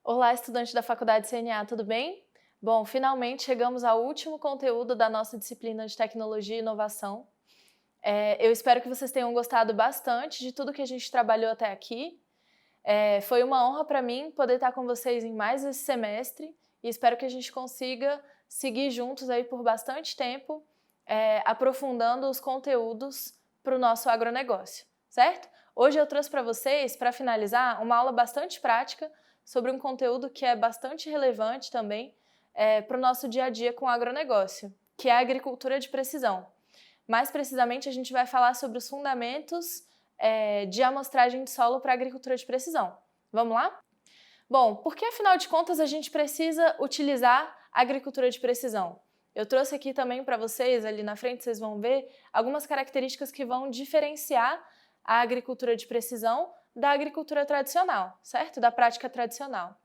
Olá, estudante da Faculdade CNA, tudo bem? Bom, finalmente chegamos ao último conteúdo da nossa disciplina de Tecnologia e Inovação. Eu espero que vocês tenham gostado bastante de tudo que a gente trabalhou até aqui. Foi uma honra para mim poder estar com vocês em mais esse semestre e espero que a gente consiga seguir juntos aí por bastante tempo, aprofundando os conteúdos para o nosso agronegócio, certo? Hoje eu trouxe para vocês, para finalizar, uma aula bastante prática sobre um conteúdo que é bastante relevante também para o nosso dia a dia com o agronegócio, que é a agricultura de precisão. Mais precisamente, a gente vai falar sobre os fundamentos de amostragem de solo para a agricultura de precisão. Vamos lá? Bom, por que afinal de contas a gente precisa utilizar a agricultura de precisão? Eu trouxe aqui também para vocês, ali na frente vocês vão ver, algumas características que vão diferenciar a agricultura de precisão da agricultura tradicional, certo? Da prática tradicional.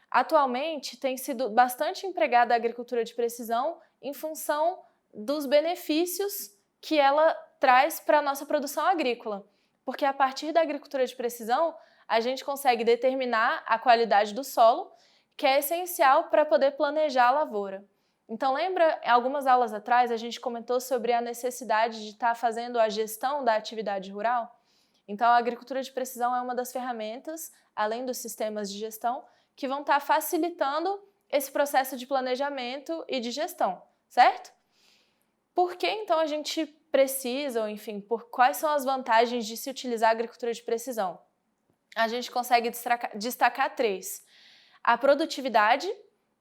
Atualmente, tem sido bastante empregada a agricultura de precisão em função dos benefícios que ela traz para a nossa produção agrícola. Porque a partir da agricultura de precisão, a gente consegue determinar a qualidade do solo, que é essencial para poder planejar a lavoura. Então, lembra, em algumas aulas atrás, a gente comentou sobre a necessidade de estar fazendo a gestão da atividade rural? Então, a agricultura de precisão é uma das ferramentas, além dos sistemas de gestão, que vão estar facilitando esse processo de planejamento e de gestão, certo? Por que então a gente precisa, ou enfim, por quais são as vantagens de se utilizar a agricultura de precisão? A gente consegue destacar três: a produtividade,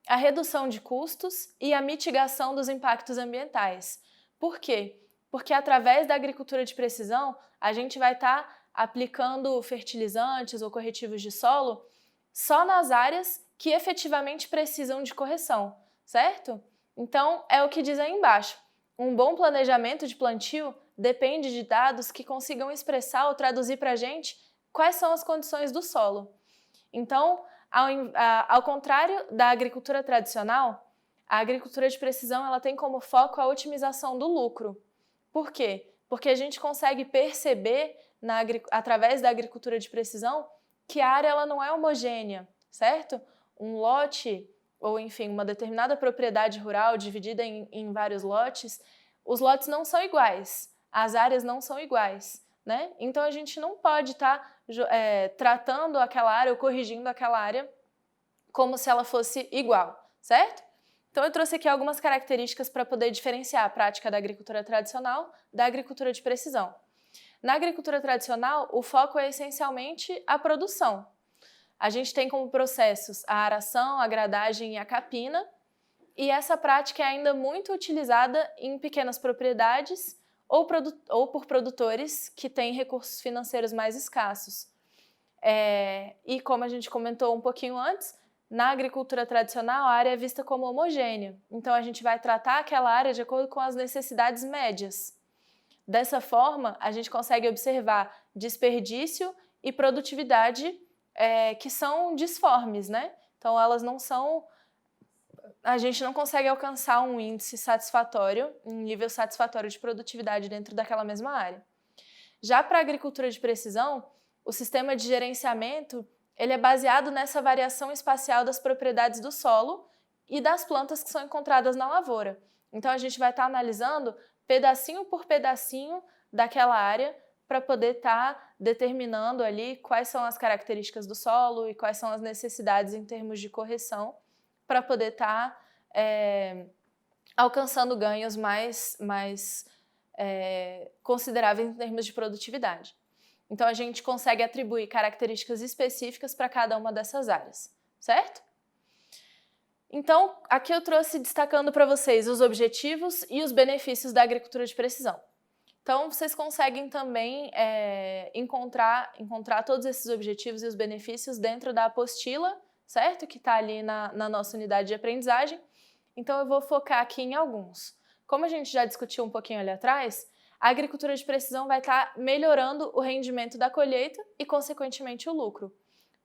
a redução de custos e a mitigação dos impactos ambientais. Por quê? Porque através da agricultura de precisão, a gente vai estar aplicando fertilizantes ou corretivos de solo só nas áreas que efetivamente precisam de correção, certo? Então, é o que diz aí embaixo. Um bom planejamento de plantio depende de dados que consigam expressar ou traduzir para a gente quais são as condições do solo. Então, ao contrário da agricultura tradicional, a agricultura de precisão ela tem como foco a otimização do lucro. Por quê? Porque a gente consegue perceber, através da agricultura de precisão, que a área ela não é homogênea, certo? Um lote, ou enfim, uma determinada propriedade rural dividida em vários lotes, os lotes não são iguais, as áreas não são iguais, né? Então a gente não pode estar tratando aquela área ou corrigindo aquela área como se ela fosse igual, certo? Então eu trouxe aqui algumas características para poder diferenciar a prática da agricultura tradicional da agricultura de precisão. Na agricultura tradicional, o foco é essencialmente a produção. A gente tem como processos a aração, a gradagem e a capina, e essa prática é ainda muito utilizada em pequenas propriedades ou por produtores que têm recursos financeiros mais escassos. E como a gente comentou um pouquinho antes, na agricultura tradicional a área é vista como homogênea, então a gente vai tratar aquela área de acordo com as necessidades médias. Dessa forma, a gente consegue observar desperdício e produtividade que são disformes, né? Então, elas não são... A gente não consegue alcançar um índice satisfatório, um nível satisfatório de produtividade dentro daquela mesma área. Já para a agricultura de precisão, o sistema de gerenciamento ele é baseado nessa variação espacial das propriedades do solo e das plantas que são encontradas na lavoura. Então, a gente vai estar analisando pedacinho por pedacinho daquela área para poder estar determinando ali quais são as características do solo e quais são as necessidades em termos de correção para poder estar alcançando ganhos mais consideráveis em termos de produtividade. Então, a gente consegue atribuir características específicas para cada uma dessas áreas, certo? Então, aqui eu trouxe destacando para vocês os objetivos e os benefícios da agricultura de precisão. Então, vocês conseguem também encontrar todos esses objetivos e os benefícios dentro da apostila, certo? Que está ali na nossa unidade de aprendizagem. Então, eu vou focar aqui em alguns. Como a gente já discutiu um pouquinho ali atrás, a agricultura de precisão vai estar melhorando o rendimento da colheita e, consequentemente, o lucro.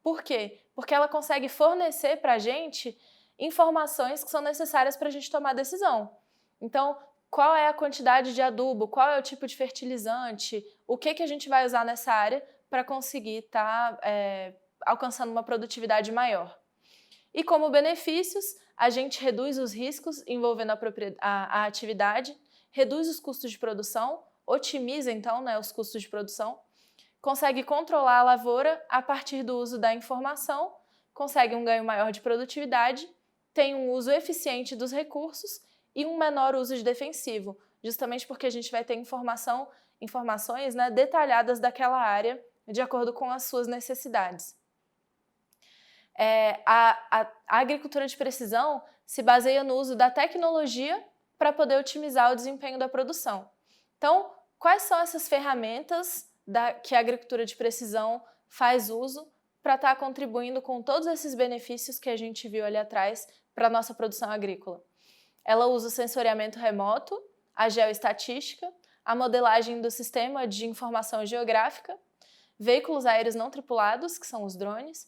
Por quê? Porque ela consegue fornecer para a gente informações que são necessárias para a gente tomar decisão. Então, qual é a quantidade de adubo, qual é o tipo de fertilizante, o que a gente vai usar nessa área para conseguir estar alcançando uma produtividade maior. E como benefícios, a gente reduz os riscos envolvendo a atividade, reduz os custos de produção, otimiza então, né, os custos de produção, consegue controlar a lavoura a partir do uso da informação, consegue um ganho maior de produtividade, tem um uso eficiente dos recursos e um menor uso de defensivo, justamente porque a gente vai ter informações, né, detalhadas daquela área de acordo com as suas necessidades. A agricultura de precisão se baseia no uso da tecnologia para poder otimizar o desempenho da produção. Então, quais são essas ferramentas que a agricultura de precisão faz uso para estar contribuindo com todos esses benefícios que a gente viu ali atrás para a nossa produção agrícola? Ela usa o sensoriamento remoto, a geoestatística, a modelagem do sistema de informação geográfica, veículos aéreos não tripulados, que são os drones,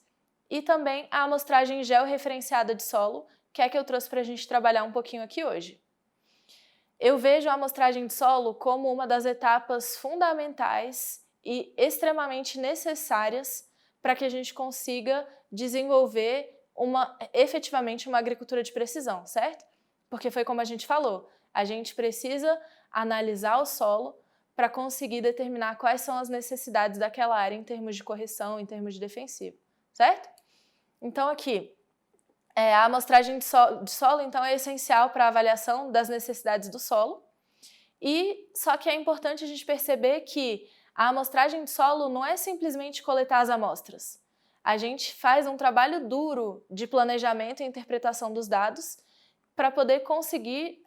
e também a amostragem georreferenciada de solo, que é a que eu trouxe para a gente trabalhar um pouquinho aqui hoje. Eu vejo a amostragem de solo como uma das etapas fundamentais e extremamente necessárias para que a gente consiga desenvolver efetivamente uma agricultura de precisão, certo? Porque foi como a gente falou, a gente precisa analisar o solo para conseguir determinar quais são as necessidades daquela área em termos de correção, em termos de defensivo, certo? Então aqui, a amostragem de solo então, é essencial para a avaliação das necessidades do solo, só que é importante a gente perceber que a amostragem de solo não é simplesmente coletar as amostras. A gente faz um trabalho duro de planejamento e interpretação dos dados para poder conseguir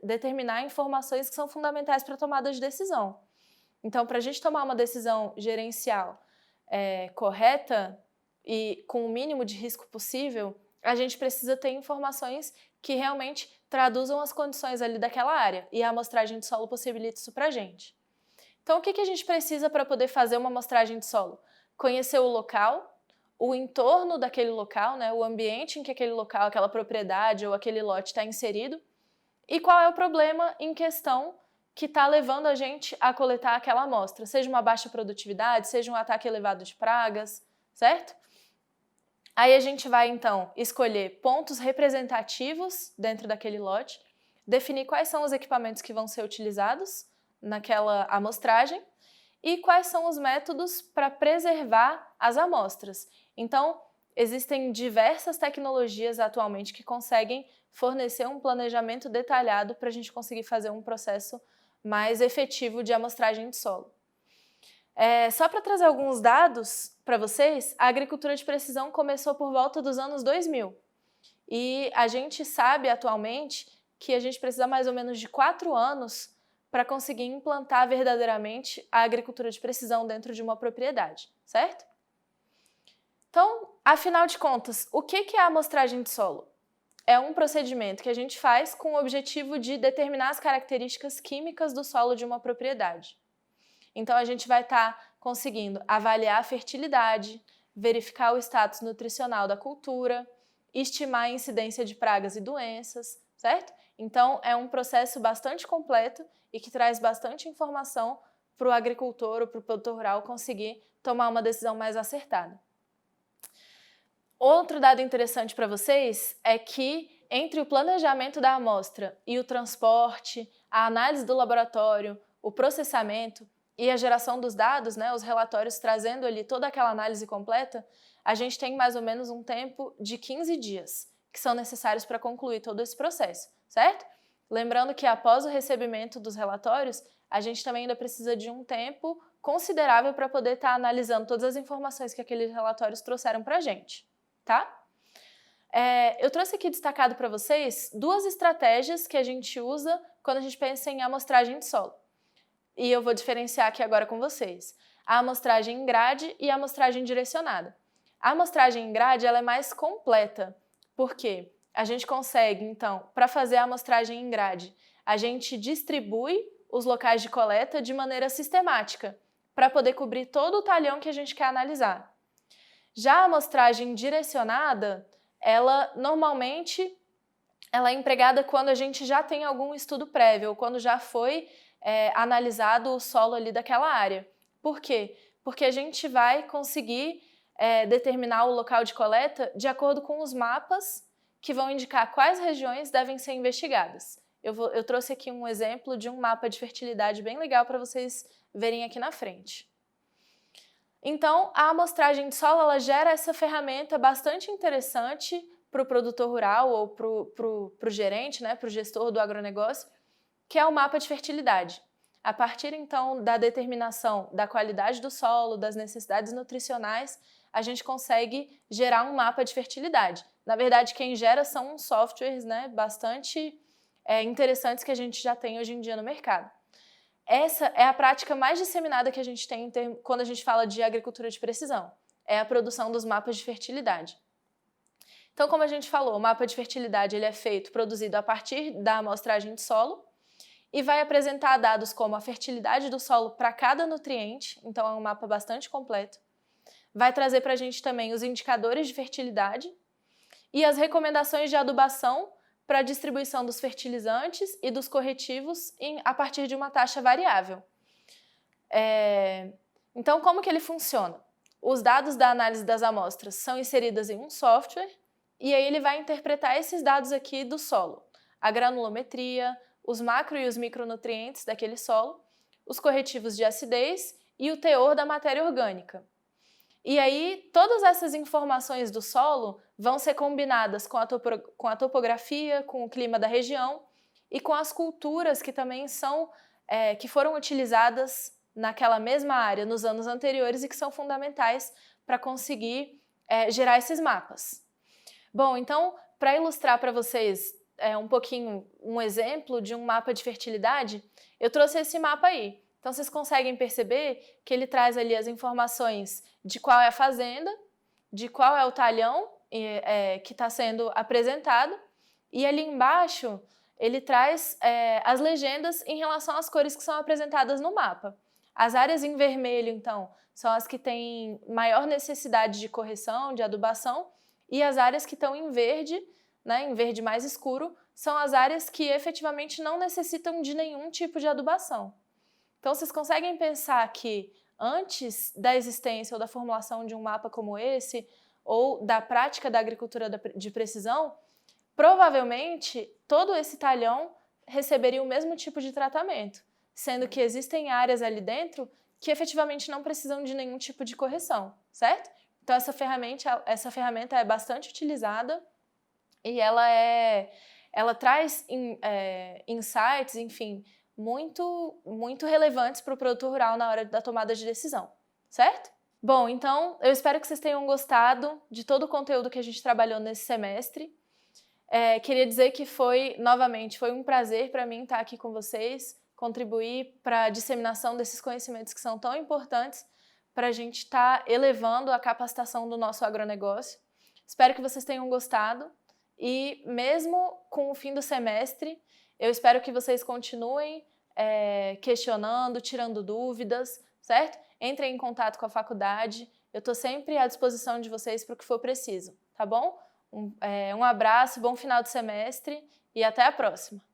determinar informações que são fundamentais para a tomada de decisão. Então, para a gente tomar uma decisão gerencial correta e com o mínimo de risco possível, a gente precisa ter informações que realmente traduzam as condições ali daquela área, e a amostragem de solo possibilita isso para a gente. Então, o que a gente precisa para poder fazer uma amostragem de solo? Conhecer o local, o entorno daquele local, né, o ambiente em que aquele local, aquela propriedade ou aquele lote está inserido, e qual é o problema em questão que está levando a gente a coletar aquela amostra, seja uma baixa produtividade, seja um ataque elevado de pragas, certo? Aí a gente vai, então, escolher pontos representativos dentro daquele lote, definir quais são os equipamentos que vão ser utilizados naquela amostragem e quais são os métodos para preservar as amostras. Então, existem diversas tecnologias atualmente que conseguem fornecer um planejamento detalhado para a gente conseguir fazer um processo mais efetivo de amostragem de solo. Só para trazer alguns dados para vocês, a agricultura de precisão começou por volta dos anos 2000 e a gente sabe atualmente que a gente precisa mais ou menos de 4 anos para conseguir implantar verdadeiramente a agricultura de precisão dentro de uma propriedade, certo? Então, afinal de contas, o que é a amostragem de solo? É um procedimento que a gente faz com o objetivo de determinar as características químicas do solo de uma propriedade. Então, a gente vai estar conseguindo avaliar a fertilidade, verificar o status nutricional da cultura, estimar a incidência de pragas e doenças, certo? Então, é um processo bastante completo e que traz bastante informação para o agricultor ou para o produtor rural conseguir tomar uma decisão mais acertada. Outro dado interessante para vocês é que entre o planejamento da amostra e o transporte, a análise do laboratório, o processamento e a geração dos dados, né, os relatórios trazendo ali toda aquela análise completa, a gente tem mais ou menos um tempo de 15 dias que são necessários para concluir todo esse processo, certo? Lembrando que após o recebimento dos relatórios, a gente também ainda precisa de um tempo considerável para poder estar analisando todas as informações que aqueles relatórios trouxeram para a gente, tá? Eu trouxe aqui destacado para vocês 2 estratégias que a gente usa quando a gente pensa em amostragem de solo. E eu vou diferenciar aqui agora com vocês. A amostragem em grade e a amostragem direcionada. A amostragem em grade ela é mais completa, porque a gente consegue, então, para fazer a amostragem em grade, a gente distribui os locais de coleta de maneira sistemática, para poder cobrir todo o talhão que a gente quer analisar. Já a amostragem direcionada, ela normalmente é empregada quando a gente já tem algum estudo prévio, ou quando já foi analisado o solo ali daquela área. Por quê? Porque a gente vai conseguir determinar o local de coleta de acordo com os mapas que vão indicar quais regiões devem ser investigadas. Eu trouxe aqui um exemplo de um mapa de fertilidade bem legal para vocês verem aqui na frente. Então, a amostragem de solo ela gera essa ferramenta bastante interessante para o produtor rural ou para o gerente, né, para o gestor do agronegócio, que é o mapa de fertilidade. A partir, então, da determinação da qualidade do solo, das necessidades nutricionais, a gente consegue gerar um mapa de fertilidade. Na verdade, quem gera são uns softwares, né, bastante interessantes que a gente já tem hoje em dia no mercado. Essa é a prática mais disseminada que a gente tem quando a gente fala de agricultura de precisão. É a produção dos mapas de fertilidade. Então, como a gente falou, o mapa de fertilidade ele é produzido a partir da amostragem de solo e vai apresentar dados como a fertilidade do solo para cada nutriente, então é um mapa bastante completo. Vai trazer para a gente também os indicadores de fertilidade e as recomendações de adubação para a distribuição dos fertilizantes e dos corretivos a partir de uma taxa variável. Então, como que ele funciona? Os dados da análise das amostras são inseridos em um software e aí ele vai interpretar esses dados aqui do solo, a granulometria, os macro e os micronutrientes daquele solo, os corretivos de acidez e o teor da matéria orgânica. E aí, todas essas informações do solo vão ser combinadas com a topografia, com o clima da região e com as culturas que também que foram utilizadas naquela mesma área nos anos anteriores e que são fundamentais para conseguir gerar esses mapas. Bom, então, para ilustrar para vocês um exemplo de um mapa de fertilidade, eu trouxe esse mapa aí. Então, vocês conseguem perceber que ele traz ali as informações de qual é a fazenda, de qual é o talhão que está sendo apresentado, e ali embaixo ele traz as legendas em relação às cores que são apresentadas no mapa. As áreas em vermelho, então, são as que têm maior necessidade de correção, de adubação, e as áreas que estão em verde, né, em verde mais escuro, são as áreas que efetivamente não necessitam de nenhum tipo de adubação. Então, vocês conseguem pensar que antes da existência ou da formulação de um mapa como esse, ou da prática da agricultura de precisão, provavelmente todo esse talhão receberia o mesmo tipo de tratamento, sendo que existem áreas ali dentro que efetivamente não precisam de nenhum tipo de correção, certo? Então, essa ferramenta é bastante utilizada e ela traz insights, enfim, muito relevantes para o produtor rural na hora da tomada de decisão, certo? Bom, então eu espero que vocês tenham gostado de todo o conteúdo que a gente trabalhou nesse semestre. Queria dizer que novamente, foi um prazer para mim estar aqui com vocês, contribuir para a disseminação desses conhecimentos que são tão importantes para a gente estar elevando a capacitação do nosso agronegócio. Espero que vocês tenham gostado e mesmo com o fim do semestre, eu espero que vocês continuem questionando, tirando dúvidas, certo? Entrem em contato com a faculdade, eu estou sempre à disposição de vocês para o que for preciso, tá bom? Um abraço, bom final de semestre e até a próxima!